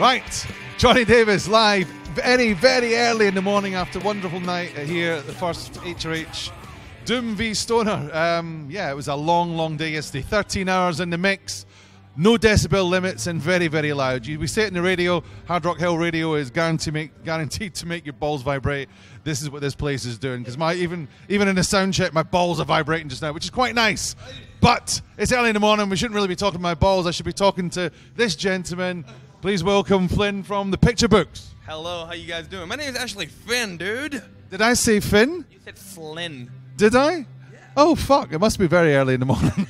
Right, Johnny Davis live very, very early in the morning after a wonderful night here at the first HRH Doom v Stoner. Yeah, it was a long, long day yesterday. 13 hours in the mix, no decibel limits, and very, very loud. We say it in the radio, Hard Rock Hill Radio is guaranteed to make your balls vibrate. This is what this place is doing, because even in the sound check, my balls are vibrating just now, which is quite nice. But it's early in the morning, we shouldn't really be talking to my balls. I should be talking to this gentleman. Please welcome Flynn from the Picturebooks. Hello, how you guys doing? My name is actually Finn, dude. Did I say Finn? You said Flynn. Did I? Yeah. Oh, fuck. It must be very early in the morning.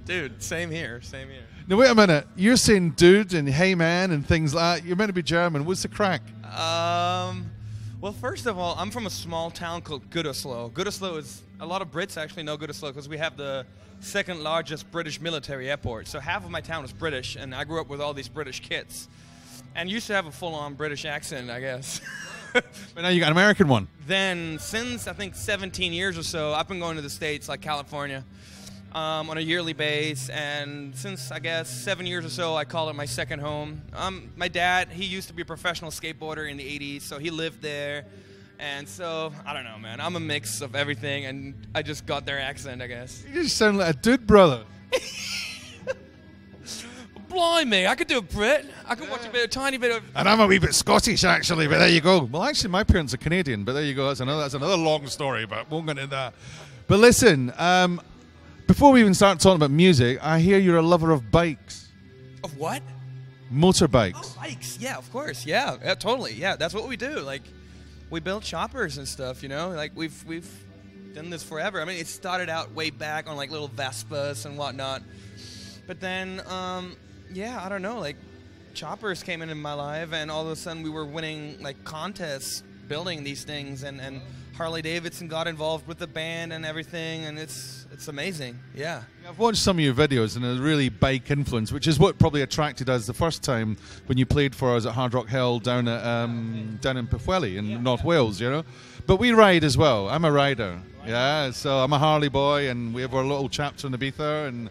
Dude, same here, same here. Now, wait a minute. You're saying dude and hey man and things like that. You're meant to be German. What's the crack? Well, first of all, I'm from a small town called Gütersloh. Gütersloh is, a lot of Brits actually know Gütersloh because we have the second largest British military airport. So half of my town is British, and I grew up with all these British kids. And used to have a full-on British accent, I guess. But now you got an American one. Then, since I think 17 years or so, I've been going to the States, like California, on a yearly base. And since, I guess, 7 years or so, I call it my second home. My dad, he used to be a professional skateboarder in the 80s, so he lived there. And so, I don't know, man. I'm a mix of everything, and I just got their accent, I guess. You just sound like a dude, brother. Blimey, I could do a Brit. I could watch a tiny bit of... And I'm a wee bit Scottish, actually, but there you go. Well, actually, my parents are Canadian, but there you go. That's another long story, but won't get into that. But listen, before we even start talking about music, I hear you're a lover of bikes. Of what? Motorbikes. Oh, bikes. Yeah, of course. Yeah, totally. Yeah, that's what we do. Like, we build choppers and stuff, you know? Like, we've done this forever. I mean, it started out way back on, like, little Vespas and whatnot. But then... yeah, I don't know, like, choppers came in my life, and all of a sudden we were winning, like, contests building these things, and Harley Davidson got involved with the band and everything, and it's amazing, yeah. I've watched some of your videos, and there's really bike influence, which is what probably attracted us the first time when you played for us at Hard Rock Hill down in Pwllheli in North Wales, you know? But we ride as well. I'm a rider, yeah, so I'm a Harley boy, and we have our little chapter in Ibiza, and...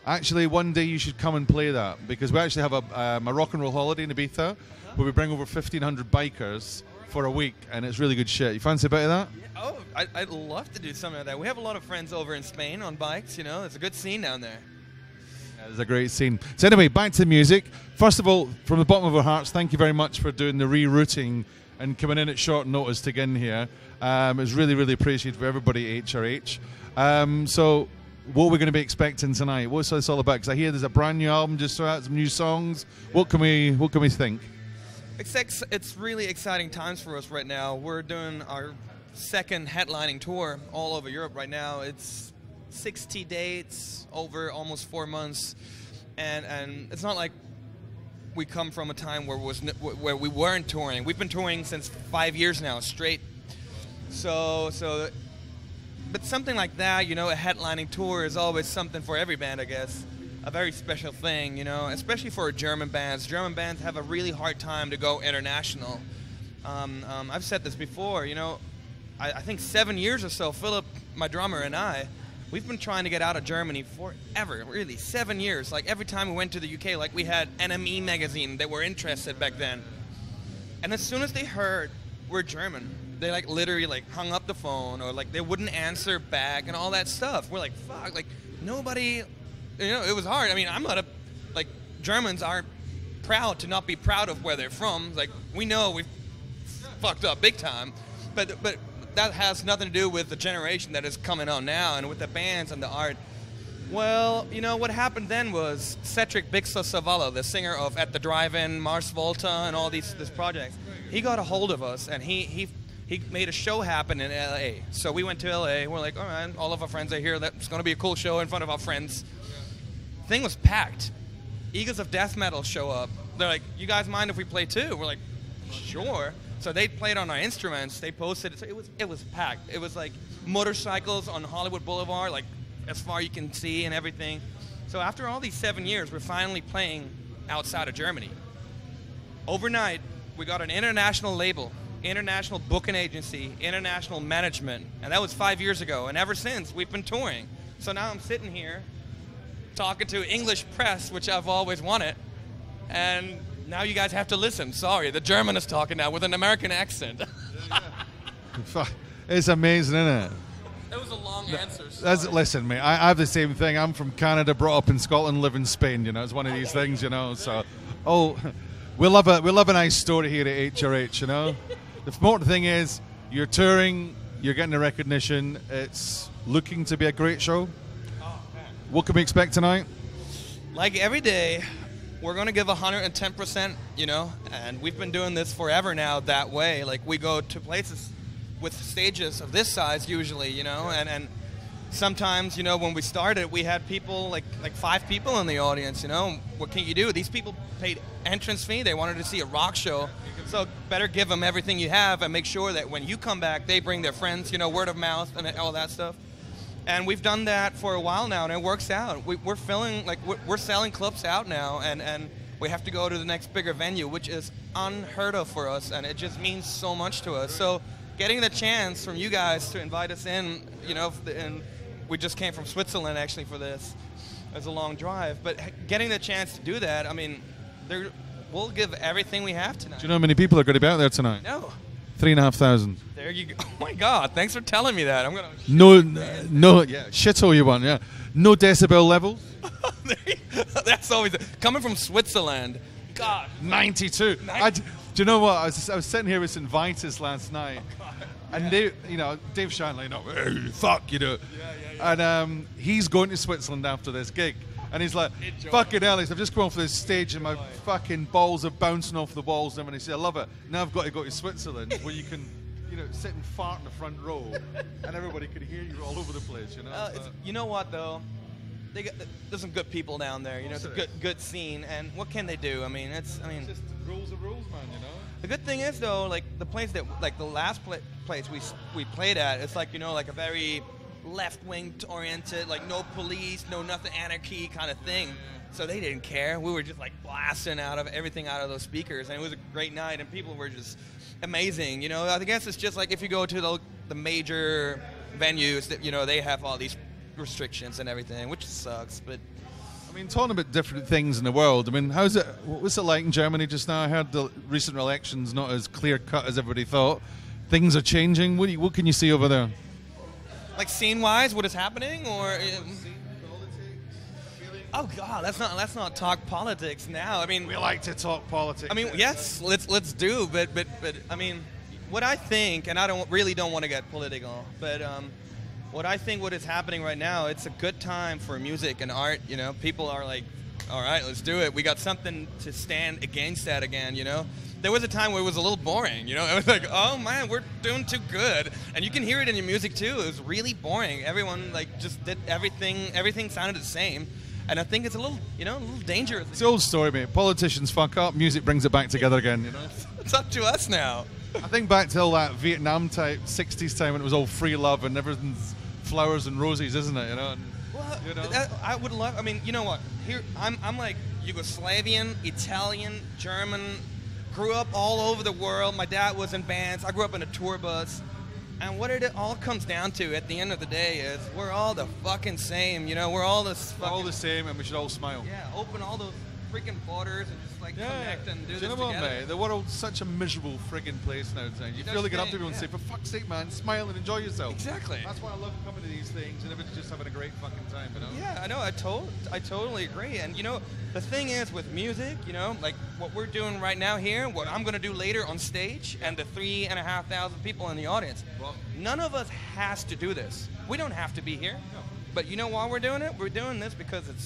Actually, one day you should come and play that, because we actually have a rock and roll holiday in Ibiza where we bring over 1,500 bikers for a week, and it's really good shit. You fancy a bit of that? Yeah, oh, I'd love to do something like that. We have a lot of friends over in Spain on bikes, you know. It's a good scene down there. Yeah, it's a great scene. So anyway, back to the music. First of all, from the bottom of our hearts, thank you very much for doing the rerouting and coming in at short notice to get in here. It's really, really appreciated for everybody at HRH. So... what we're going to be expecting tonight? What's this all about? Because I hear there's a brand new album just out, some new songs. What can we think? It's really exciting times for us right now. We're doing our second headlining tour all over Europe right now. It's 60 dates over almost 4 months, and it's not like we come from a time where we weren't touring. We've been touring since 5 years now straight. So. But something like that, you know, a headlining tour is always something for every band, I guess. A very special thing, you know, especially for German bands. German bands have a really hard time to go international. I've said this before, you know, I think 7 years or so, Philip, my drummer, and I, we've been trying to get out of Germany forever, really, 7 years. Like, every time we went to the UK, like, we had NME magazine that were interested back then. And as soon as they heard we're German, they like literally like hung up the phone, or like they wouldn't answer back and all that stuff. We're like, fuck, like nobody, you know, it was hard. I mean, I'm not like, Germans aren't proud to not be proud of where they're from. Like, we know we've fucked up big time, but that has nothing to do with the generation that is coming on now and with the bands and the art. Well, you know, what happened then was Cedric Bixler-Savala, the singer of At the Drive-In, Mars Volta, and all these projects, he got a hold of us, and he made a show happen in L.A. So we went to L.A. We're like, all right, all of our friends are here. That's going to be a cool show in front of our friends. Thing was packed. Eagles of Death Metal show up. They're like, you guys mind if we play too? We're like, sure. So they played on our instruments. They posted it. So it was packed. It was like motorcycles on Hollywood Boulevard, like as far you can see and everything. So after all these 7 years, we're finally playing outside of Germany. Overnight, we got an international label, international booking agency, international management, and that was 5 years ago. And ever since, we've been touring. So now I'm sitting here talking to English press, which I've always wanted, and Now you guys have to listen. Sorry, the German is talking now with an American accent. It's amazing, isn't it? That was a long answer. Listen, mate, I have the same thing. I'm from Canada, brought up in Scotland, live in Spain. You know, it's one of these things. You know, so we love a nice story here at HRH. You know, the important thing is you're touring, you're getting the recognition. It's looking to be a great show. Oh, man. What can we expect tonight? Like every day, we're going to give 110%, you know, and we've been doing this forever now that way. Like, we go to places with stages of this size usually, you know, and sometimes, you know, when we started, we had people, like 5 people in the audience, you know. What can you do? These people paid entrance fee. They wanted to see a rock show. So better give them everything you have and make sure that when you come back, they bring their friends, you know, word of mouth and all that stuff. And we've done that for a while now, and it works out. We're filling, like, we're selling clubs out now, and we have to go to the next bigger venue, which is unheard of for us, and it just means so much to us. So getting the chance from you guys to invite us in, you know, and we just came from Switzerland, actually, for this. It was a long drive. But getting the chance to do that, I mean, we'll give everything we have tonight. Do you know how many people are going to be out there tonight? No. 3,500. There you go. Oh my God! Thanks for telling me that. I'm gonna. Shithole you want, yeah. No decibel levels. That's always coming from Switzerland. God. 92. Do you know what? I was sitting here with St. Vitus last night, and Dave Shanley, you know, hey, fuck, you know, and he's going to Switzerland after this gig. And he's like, fucking hell, I've just come off this stage and my fucking balls are bouncing off the walls. And he said, I love it. Now I've got to go to Switzerland where you can, you know, sit and fart in the front row and everybody can hear you all over the place, you know. You know what, though? There's some good people down there, you know, it's a good scene. And what can they do? I mean, it's just rules of rules, man, you know. The good thing is, though, like the place that, like the last place we played at, it's like, you know, like a very left-wing oriented, like no police, no nothing, anarchy kind of thing. So they didn't care. We were just like blasting everything out of those speakers, and it was a great night, and people were just amazing. You know, I guess it's just like if you go to the major venues that, you know, they have all these restrictions and everything, which sucks. But I mean, talking about different things in the world, I mean, what's it like in Germany just now? I heard the recent elections not as clear-cut as everybody thought. Things are changing. What can you see over there? Like scene-wise, what is happening, or? Oh God, let's not talk politics now. I mean, we like to talk politics. I mean, yes, let's do, but I mean, what I think, and I don't want to get political, but what I think what is happening right now, it's a good time for music and art. You know, people are like, all right, let's do it. We got something to stand against that again. You know. There was a time where it was a little boring, you know? It was like, oh man, we're doing too good. And you can hear it in your music too. It was really boring. Everyone like just did everything sounded the same. And I think it's a little, you know, a little dangerous. It's the old story, mate. Politicians fuck up, music brings it back together again, you know? It's up to us now. I think back to all that Vietnam type, 60s time when it was all free love and everything's flowers and roses, isn't it, you know? And, well, you know? I would love, I mean, you know what? Here, I'm like Yugoslavian, Italian, German, grew up all over the world. My dad was in bands. I grew up in a tour bus. And what it all comes down to at the end of the day is we're all the fucking same, you know? We're all the same, and we should all smile. Yeah, open all those freaking borders and just like connect and do this together. What, mate? The world's such a miserable friggin' place nowadays. You feel like get up to people and say, for fuck's sake, man, smile and enjoy yourself. Exactly. That's why I love coming to these things and everybody's just having a great fucking time, you know? Yeah, I know. I totally agree. And, you know, the thing is with music, you know, like what we're doing right now here, what I'm going to do later on stage, and the 3,500 people in the audience, well, none of us has to do this. We don't have to be here. No. But you know why we're doing it? We're doing this because it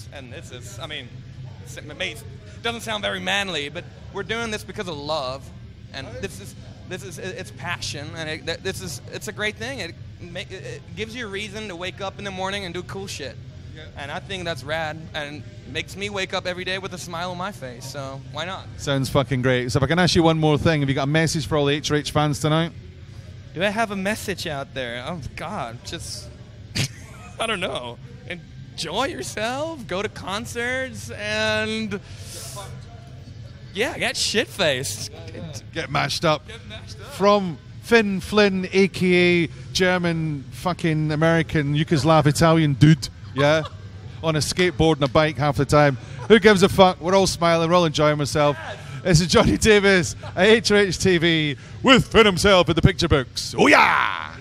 doesn't sound very manly, but we're doing this because of love, and it's passion, and it's a great thing. It gives you a reason to wake up in the morning and do cool shit, and I think that's rad, and makes me wake up every day with a smile on my face. So why not? Sounds fucking great. So if I can ask you one more thing, have you got a message for all the HRH fans tonight? Do I have a message out there? Oh God, just I don't know. Enjoy yourself, go to concerts, and get shit-faced. Get mashed up. From Finn Flynn, a.k.a. German fucking American Yugoslav Italian dude, yeah? On a skateboard and a bike half the time. Who gives a fuck? We're all smiling, we're all enjoying ourselves. This is Johnny Davis at HRH TV with Finn himself in the picture books. Oh yeah!